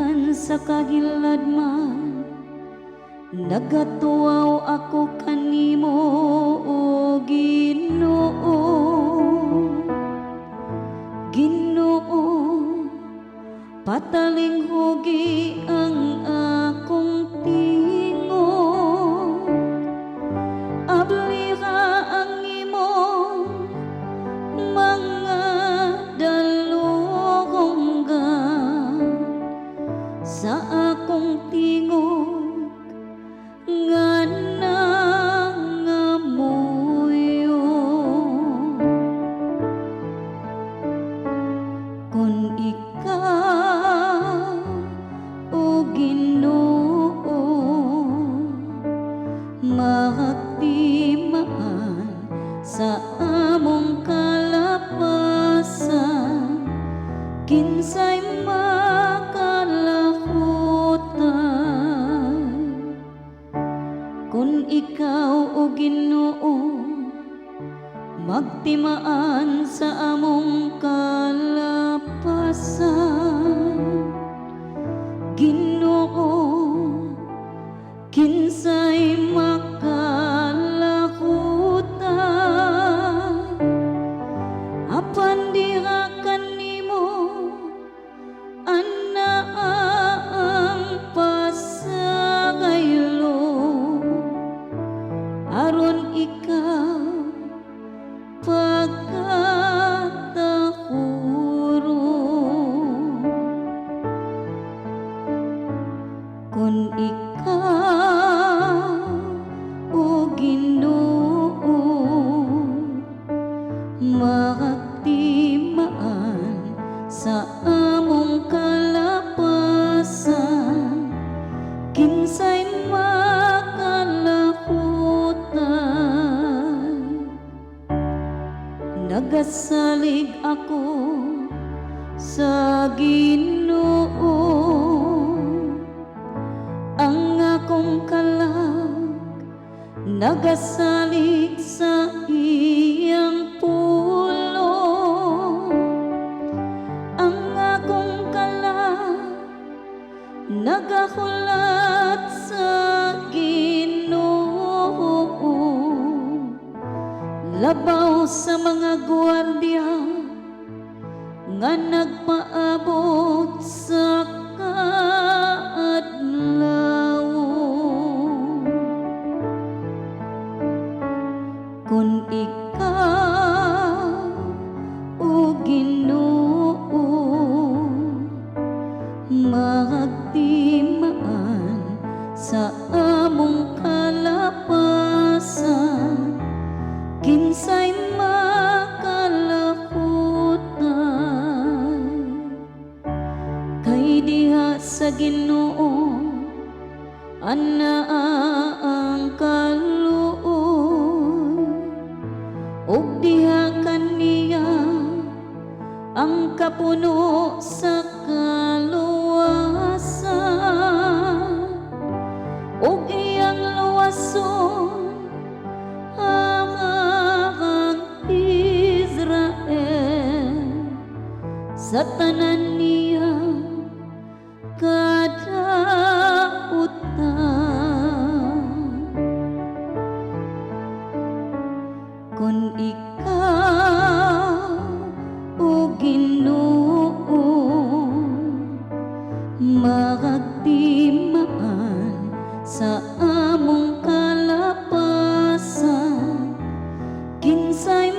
gikan sa kagilad man, nagatuaw ako kanimo o Ginoo. Ginoo, pataling hugi ang akong tingog, abli ka ang imong mga dalugonggan sa akong tingog nga nangamuyo. Kung ikaw o Ginoo magtimaan sa among kalapasan, kinsay makalahutan. Kung ikaw o Ginoo magtimaan sa among kalapasan, Ginoo, kinsay makalahutan. Apan diha kanimo ang pasagaylo, aron ikaw pagkatahuro. Kung ikaw o Ginoo magtimaan sa among kalapasan, kinsay makalahutan. Nagasalig ako sa Ginoo, ang akong kalag nagasalig sa iyang pulo. Ang akong kalag nagahulat sa Ginoo, labaw sa mga gwardiya nga nagpaabot sa kaadlaw. Kung ikaw o Ginoo magtimaan sa among kalapasan, kinsay makalahutan. Kay diha sa Ginoo anaa ang kaluoy, ug diha kaniya ang kapuno sa kaluwasan, ug iyang luwason ang Israel sa tanan niya kadautan. Kung ikaw o Ginoo magtimaan sa among kalapasan, kinsay